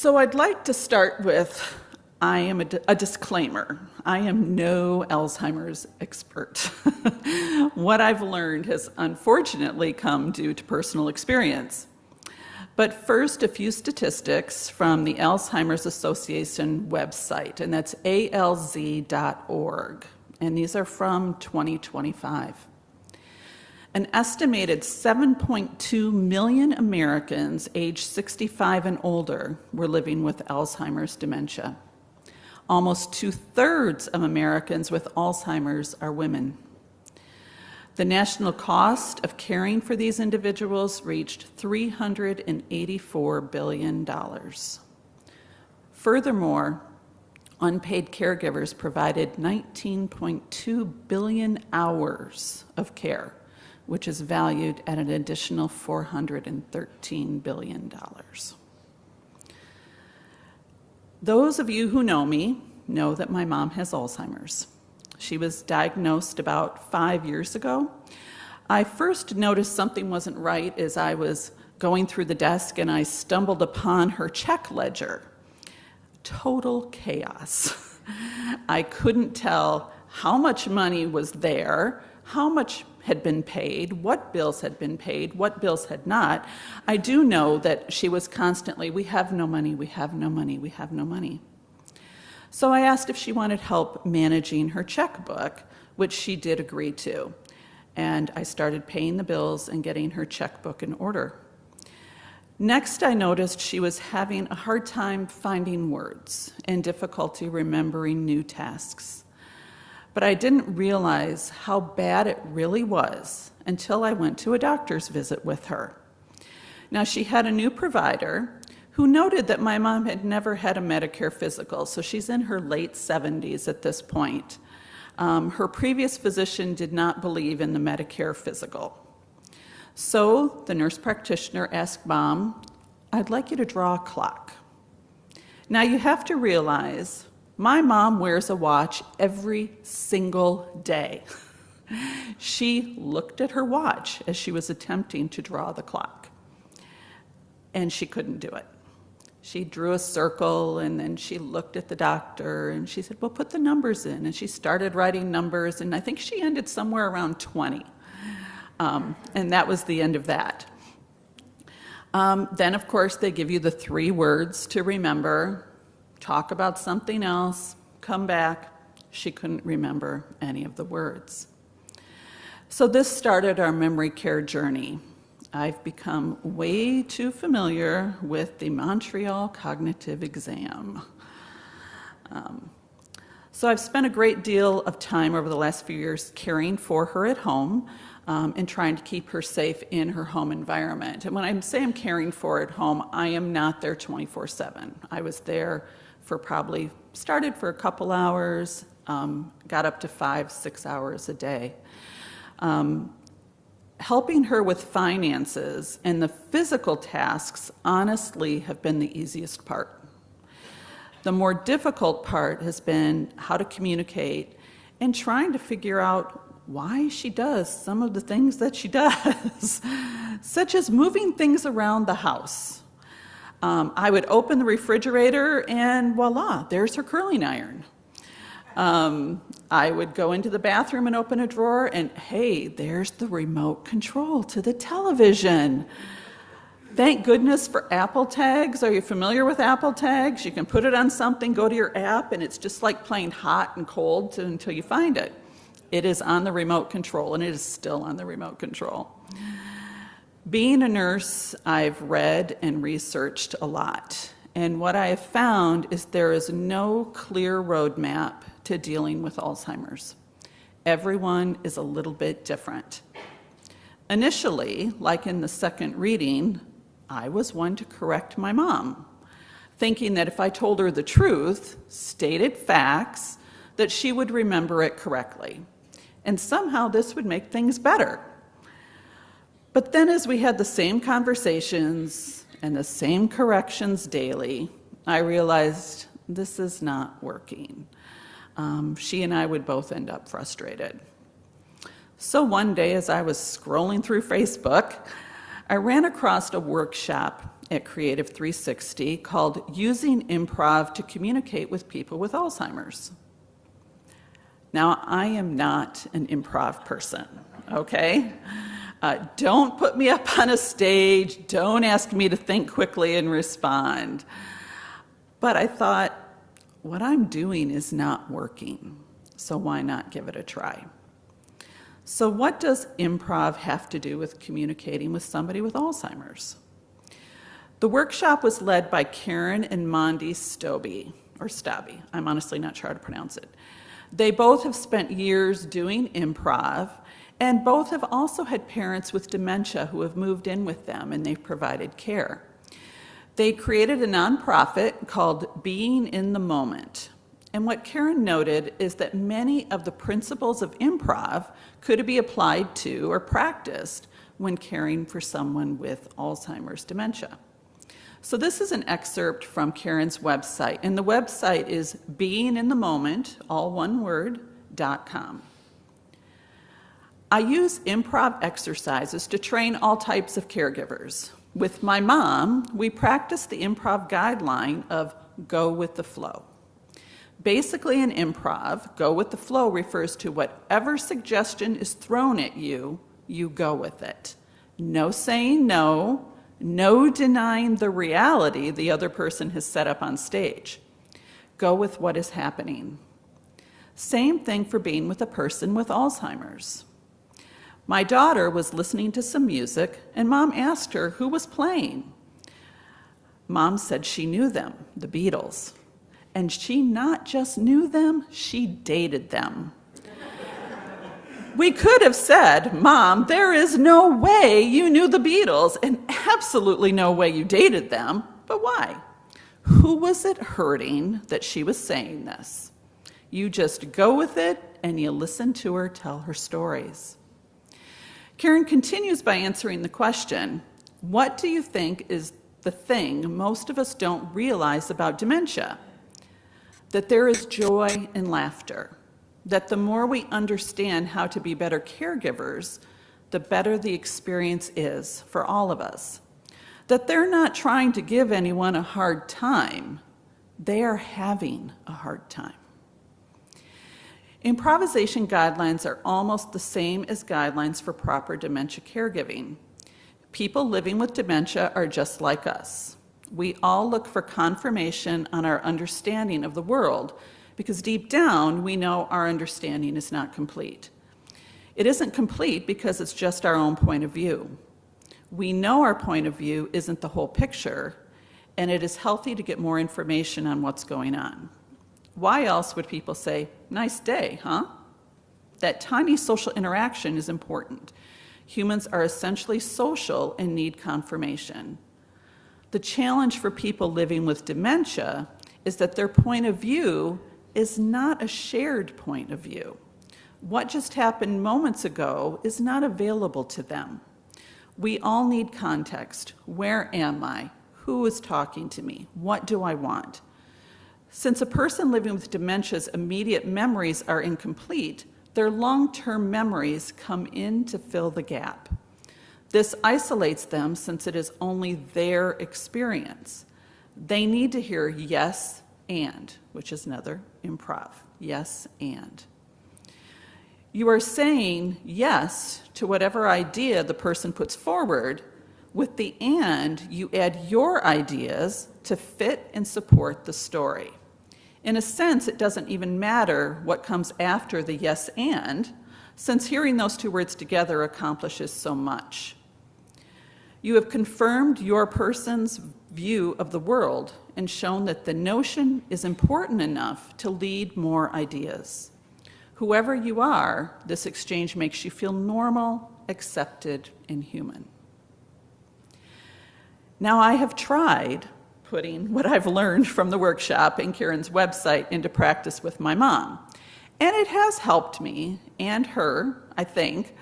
So I'd like to start with I am a disclaimer. I am no Alzheimer's expert. What I've learned has unfortunately come due to personal experience. But first, a few statistics from the Alzheimer's Association website, and that's alz.org. And these are from 2025. An estimated 7.2 million Americans aged 65 and older were living with Alzheimer's dementia. Almost 2/3 of Americans with Alzheimer's are women. The national cost of caring for these individuals reached $384 billion. Furthermore, unpaid caregivers provided 19.2 billion hours of care, which is valued at an additional $413 billion. Those of you who know me know that my mom has Alzheimer's. She was diagnosed about 5 years ago. I first noticed something wasn't right as I was going through the desk and I stumbled upon her check ledger. Total chaos. I couldn't tell how much money was there, how much had been paid, what bills had been paid, what bills had not. I do know that she was constantly, we have no money, we have no money, we have no money. So I asked if she wanted help managing her checkbook, which she did agree to. And I started paying the bills and getting her checkbook in order. Next, I noticed she was having a hard time finding words and difficulty remembering new tasks. But I didn't realize how bad it really was until I went to a doctor's visit with her. Now, she had a new provider who noted that my mom had never had a Medicare physical, so she's in her late 70s at this point. Her previous physician did not believe in the Medicare physical. So the nurse practitioner asked Mom, I'd like you to draw a clock. Now, you have to realize my mom wears a watch every single day. She looked at her watch as she was attempting to draw the clock, and she couldn't do it. She drew a circle, and then she looked at the doctor, and she said, well, put the numbers in. And she started writing numbers, and I think she ended somewhere around 20. And that was the end of that. Then, of course, they give you the 3 words to remember. Talk about something else, come back. She couldn't remember any of the words. So this started our memory care journey. I've become way too familiar with the Montreal Cognitive Exam. So I've spent a great deal of time over the last few years caring for her at home and trying to keep her safe in her home environment. And when I say I'm caring for her at home, I am not there 24/7. I was there for started for a couple hours, got up to 5-6 hours a day. Helping her with finances and the physical tasks honestly have been the easiest part. The more difficult part has been how to communicate and trying to figure out why she does some of the things that she does, such as moving things around the house. I would open the refrigerator and voila, there's her curling iron. I would go into the bathroom and open a drawer and hey, there's the remote control to the television. Thank goodness for Apple Tags. Are you familiar with Apple Tags? You can put it on something, go to your app, and it's just like playing hot and cold until you find it. It is on the remote control, and it is still on the remote control. Being a nurse, I've read and researched a lot. And what I have found is there is no clear roadmap to dealing with Alzheimer's. Everyone is a little bit different. Initially, like in the second reading, I was one to correct my mom, thinking that if I told her the truth, stated facts, that she would remember it correctly. And somehow this would make things better. But then as we had the same conversations and the same corrections daily, I realized this is not working. She and I would both end up frustrated. So one day as I was scrolling through Facebook, I ran across a workshop at Creative 360 called Using Improv to Communicate with People with Alzheimer's. Now, I am not an improv person, okay? Don't put me up on a stage. Don't ask me to think quickly and respond. But I thought, what I'm doing is not working, so why not give it a try? So what does improv have to do with communicating with somebody with Alzheimer's? The workshop was led by Karen and Mondi Stobbe, or Stabby. I'm honestly not sure how to pronounce it. They both have spent years doing improv, and both have also had parents with dementia who have moved in with them, and they've provided care. They created a nonprofit called Being in the Moment. And what Karen noted is that many of the principles of improv could be applied to or practiced when caring for someone with Alzheimer's dementia. So this is an excerpt from Karen's website, and the website is beinginthemoment, all one word, .com. I use improv exercises to train all types of caregivers. With my mom, we practice the improv guideline of go with the flow. Basically, in improv, go with the flow refers to whatever suggestion is thrown at you, you go with it. No saying no, no denying the reality the other person has set up on stage. Go with what is happening. Same thing for being with a person with Alzheimer's. My daughter was listening to some music, and Mom asked her who was playing. Mom said she knew them, the Beatles. And she not just knew them, she dated them. We could have said, Mom, there is no way you knew the Beatles, and absolutely no way you dated them. But why? Who was it hurting that she was saying this? You just go with it, and you listen to her tell her stories. Karen continues by answering the question, what do you think is the thing most of us don't realize about dementia? That there is joy and laughter, that the more we understand how to be better caregivers, the better the experience is for all of us. That they're not trying to give anyone a hard time, they are having a hard time. Improvisation guidelines are almost the same as guidelines for proper dementia caregiving. People living with dementia are just like us. We all look for confirmation on our understanding of the world because deep down we know our understanding is not complete. It isn't complete because it's just our own point of view. We know our point of view isn't the whole picture, and it is healthy to get more information on what's going on. Why else would people say, nice day, huh? That tiny social interaction is important. Humans are essentially social and need confirmation. The challenge for people living with dementia is that their point of view is not a shared point of view. What just happened moments ago is not available to them. We all need context. Where am I? Who is talking to me? What do I want? Since a person living with dementia's immediate memories are incomplete, their long-term memories come in to fill the gap. This isolates them since it is only their experience. They need to hear yes and, which is another improv, yes and. You are saying yes to whatever idea the person puts forward. With the and, you add your ideas to fit and support the story. In a sense, it doesn't even matter what comes after the yes and, since hearing those two words together accomplishes so much. You have confirmed your person's view of the world and shown that the notion is important enough to lead more ideas. Whoever you are, this exchange makes you feel normal, accepted, and human. Now, I have tried putting what I've learned from the workshop and Karen's website into practice with my mom, and it has helped me and her, I think.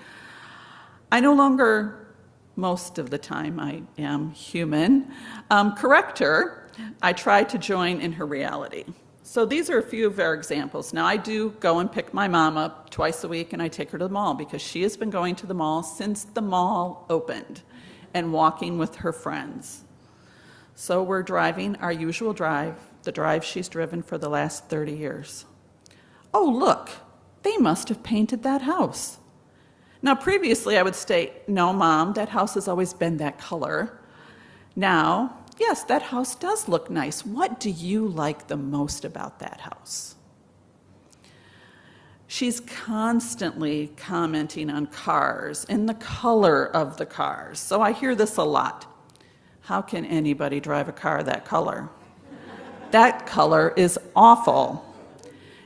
I no longer, most of the time I am human, correct her. I try to join in her reality. So these are a few of our examples. Now, I do go and pick my mom up twice a week, and I take her to the mall because she has been going to the mall since the mall opened and walking with her friends. So we're driving our usual drive, the drive she's driven for the last 30 years. Oh, look, they must have painted that house. Now, previously I would state, no, Mom, that house has always been that color. Now, yes, that house does look nice. What do you like the most about that house? She's constantly commenting on cars and the color of the cars. So I hear this a lot. How can anybody drive a car that color? That color is awful.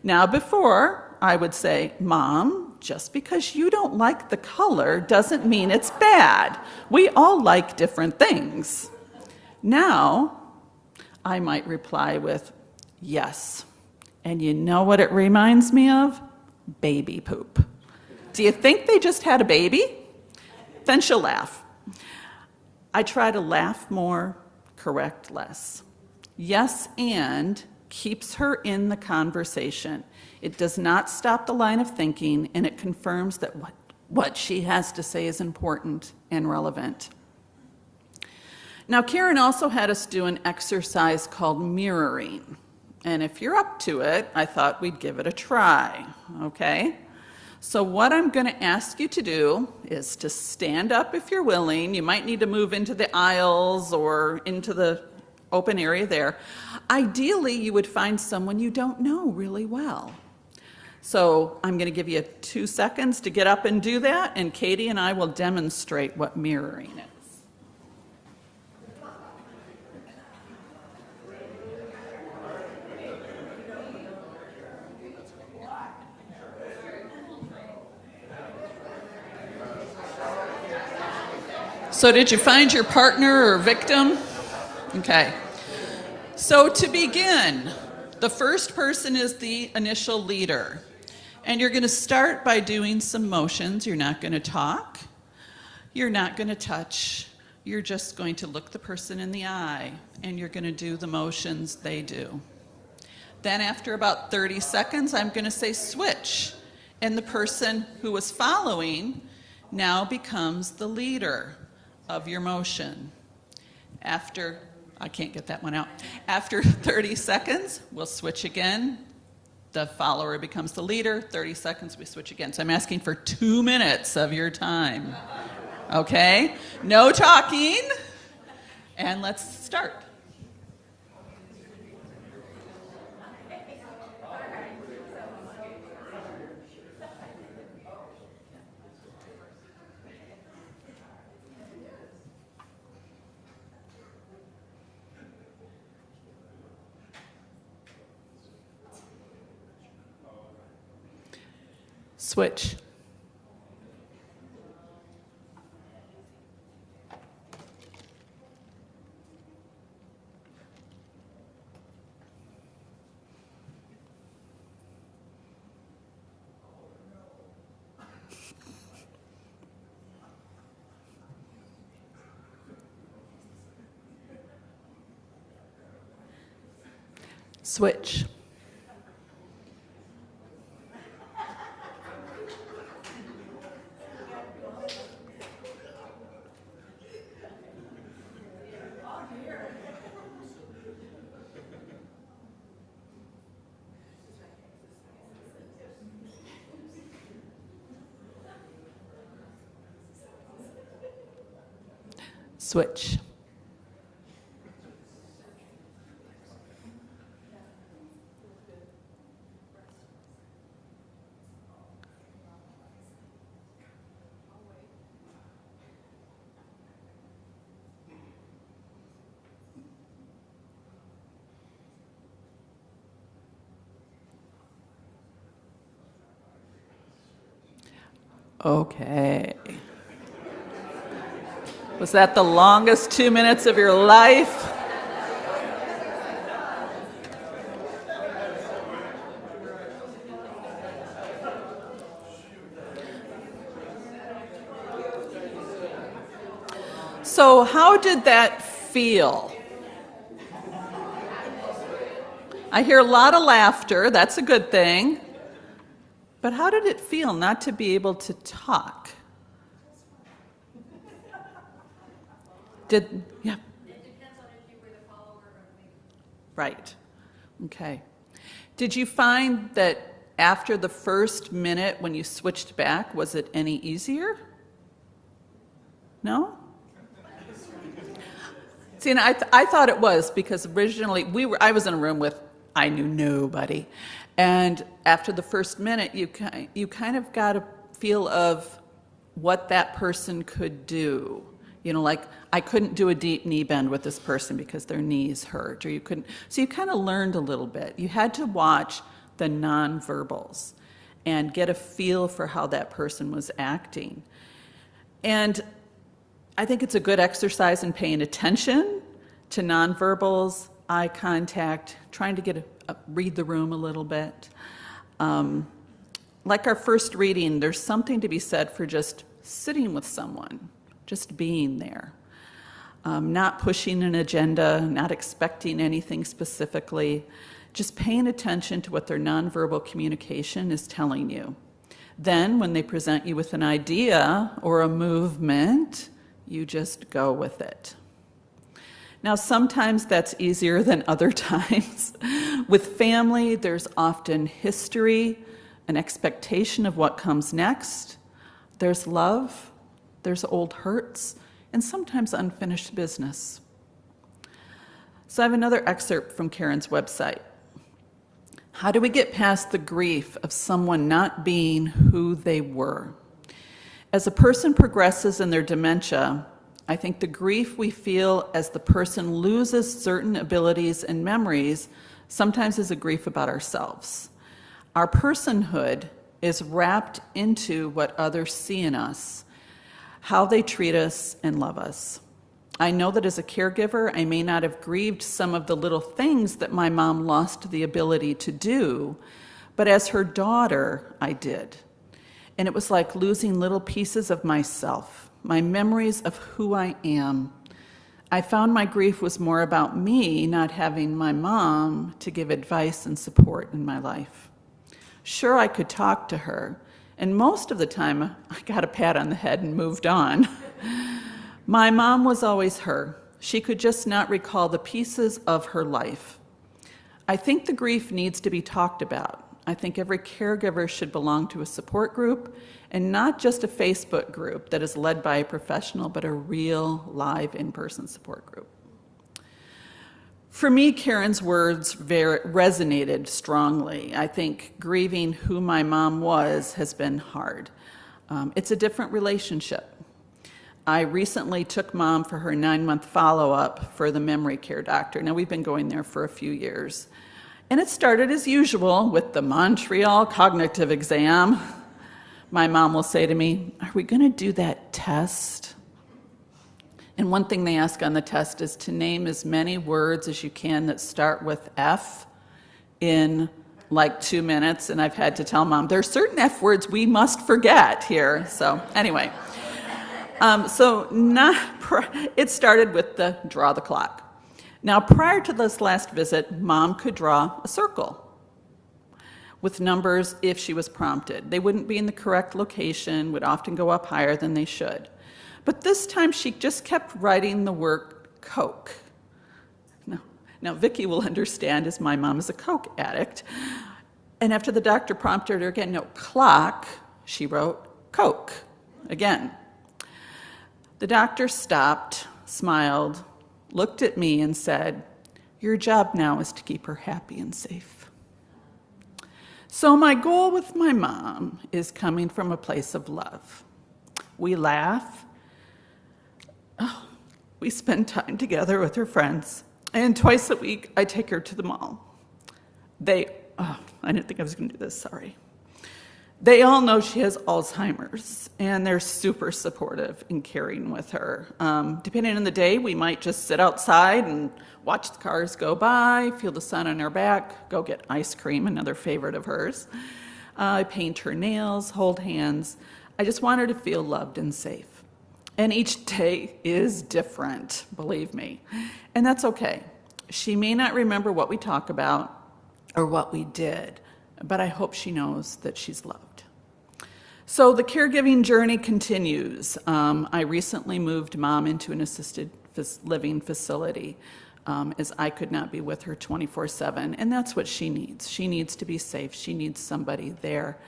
Now, before, I would say, Mom, just because you don't like the color doesn't mean it's bad. We all like different things. Now, I might reply with, yes. And you know what it reminds me of? Baby poop. Do you think they just had a baby? Then she'll laugh. I try to laugh more, correct less. Yes, and keeps her in the conversation. It does not stop the line of thinking, and it confirms that what she has to say is important and relevant. Now, Karen also had us do an exercise called mirroring. And if you're up to it, I thought we'd give it a try, okay? So what I'm going to ask you to do is to stand up if you're willing. You might need to move into the aisles or into the open area there. Ideally, you would find someone you don't know really well. So I'm going to give you 2 seconds to get up and do that, and Katie and I will demonstrate what mirroring is. So did you find your partner or victim? Okay. So to begin, the first person is the initial leader. And you're going to start by doing some motions. You're not going to talk. You're not going to touch. You're just going to look the person in the eye, and you're going to do the motions they do. Then after about 30 seconds, I'm going to say switch. And the person who was following now becomes the leader of your motion. I can't get that one out. After 30 seconds, we'll switch again. The follower becomes the leader. 30 seconds, we switch again. So I'm asking for 2 minutes of your time. Okay? No talking. And let's start. Switch. Switch. Switch. Okay. Was that the longest 2 minutes of your life? So how did that feel? I hear a lot of laughter. That's a good thing. But how did it feel not to be able to talk? Yeah. It depends on if you were the Right. Okay. Did you find that after the first minute when you switched back, was it any easier? No? See, and I thought it was because originally I was in a room with, I knew nobody. And after the first minute, you kind of got a feel of what that person could do. You know, like I couldn't do a deep knee bend with this person because their knees hurt, or you couldn't. So you kind of learned a little bit. You had to watch the nonverbals and get a feel for how that person was acting. And I think it's a good exercise in paying attention to nonverbals, eye contact, trying to read the room a little bit. Like our first reading, there's something to be said for just sitting with someone, just being there, not pushing an agenda, not expecting anything specifically, just paying attention to what their nonverbal communication is telling you. Then, when they present you with an idea or a movement, you just go with it. Now, sometimes that's easier than other times. With family, there's often history, an expectation of what comes next. There's love, there's old hurts, and sometimes unfinished business. So I have another excerpt from Karen's website. How do we get past the grief of someone not being who they were? As a person progresses in their dementia, I think the grief we feel as the person loses certain abilities and memories sometimes is a grief about ourselves. Our personhood is wrapped into what others see in us, how they treat us and love us. I know that as a caregiver, I may not have grieved some of the little things that my mom lost the ability to do, but as her daughter, I did. And it was like losing little pieces of myself, my memories of who I am. I found my grief was more about me not having my mom to give advice and support in my life. Sure, I could talk to her, and most of the time I got a pat on the head and moved on. My mom was always her. She could just not recall the pieces of her life. I think the grief needs to be talked about. I think every caregiver should belong to a support group, and not just a Facebook group that is led by a professional, but a real, live, in-person support group. For me, Karen's words resonated strongly. I think grieving who my mom was has been hard. It's a different relationship. I recently took Mom for her 9-month follow-up for the memory care doctor. Now, we've been going there for a few years. And it started as usual with the Montreal cognitive exam. My mom will say to me, "Are we going to do that test?" And one thing they ask on the test is to name as many words as you can that start with F in like 2 minutes. And I've had to tell Mom, there are certain F words we must forget here. So anyway, it started with the draw the clock. Now, prior to this last visit, Mom could draw a circle with numbers if she was prompted. They wouldn't be in the correct location, would often go up higher than they should. But this time she just kept writing the word Coke. Now Vicki will understand, as my mom is a Coke addict. And after the doctor prompted her again, no, clock, she wrote Coke again. The doctor stopped, smiled, looked at me and said, "Your job now is to keep her happy and safe." So my goal with my mom is coming from a place of love. We laugh. We spend time together with her friends. And twice a week, I take her to the mall. I didn't think I was going to do this, sorry. They all know she has Alzheimer's, and they're super supportive in caring with her. Depending on the day, we might just sit outside and watch the cars go by, feel the sun on our back, go get ice cream, another favorite of hers. Paint her nails, hold hands. I just want her to feel loved and safe. And each day is different, believe me. And that's okay. She may not remember what we talk about or what we did, but I hope she knows that she's loved. So the caregiving journey continues. I recently moved Mom into an assisted living facility. as I could not be with her 24/7, and that's what she needs. She needs to be safe. She needs somebody there.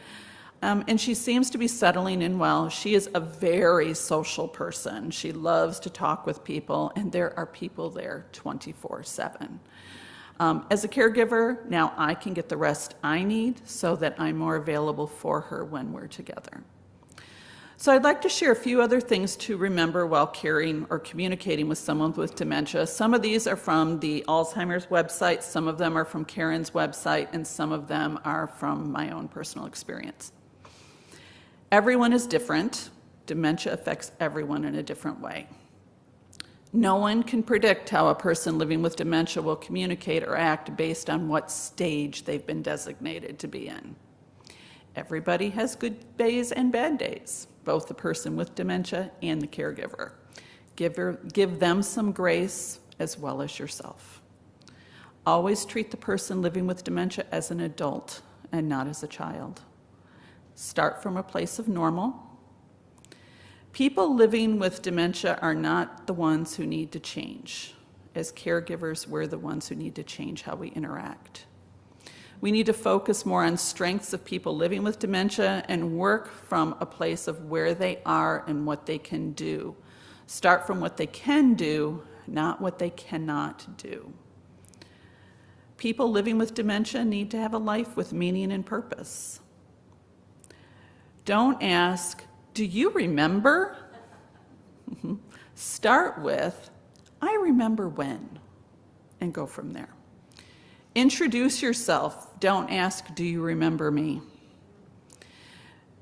And she seems to be settling in well. She is a very social person. She loves to talk with people, and there are people there 24/7. As a caregiver, now I can get the rest I need so that I'm more available for her when we're together. So I'd like to share a few other things to remember while caring or communicating with someone with dementia. Some of these are from the Alzheimer's website, some of them are from Karen's website, and some of them are from my own personal experience. Everyone is different. Dementia affects everyone in a different way. No one can predict how a person living with dementia will communicate or act based on what stage they've been designated to be in. Everybody has good days and bad days, both the person with dementia and the caregiver. Give them some grace as well as yourself. Always treat the person living with dementia as an adult and not as a child. Start from a place of normal. People living with dementia are not the ones who need to change. As caregivers, we're the ones who need to change how we interact. We need to focus more on strengths of people living with dementia and work from a place of where they are and what they can do. Start from what they can do, not what they cannot do. People living with dementia need to have a life with meaning and purpose. Don't ask, "Do you remember?" Start with, "I remember when," and go from there. Introduce yourself. Don't ask, "Do you remember me?"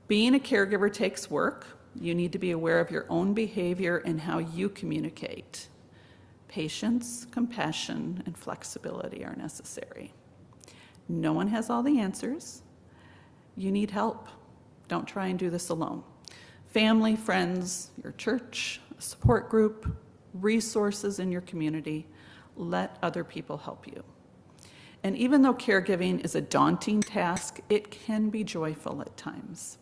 Being a caregiver takes work. You need to be aware of your own behavior and how you communicate. Patience, compassion, and flexibility are necessary. No one has all the answers. You need help. Don't try and do this alone. Family, friends, your church, a support group, resources in your community, let other people help you. And even though caregiving is a daunting task, it can be joyful at times.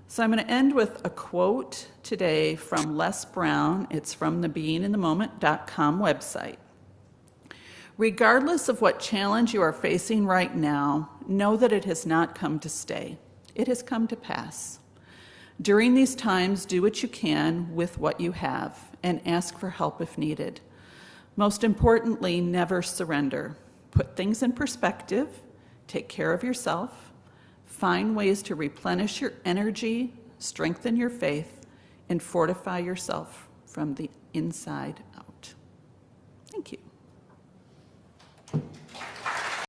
So I'm going to end with a quote today from Les Brown. It's from the beinginthemoment.com website. "Regardless of what challenge you are facing right now, know that it has not come to stay. It has come to pass. During these times, do what you can with what you have and ask for help if needed. Most importantly, never surrender. Put things in perspective, take care of yourself, find ways to replenish your energy, strengthen your faith, and fortify yourself from the inside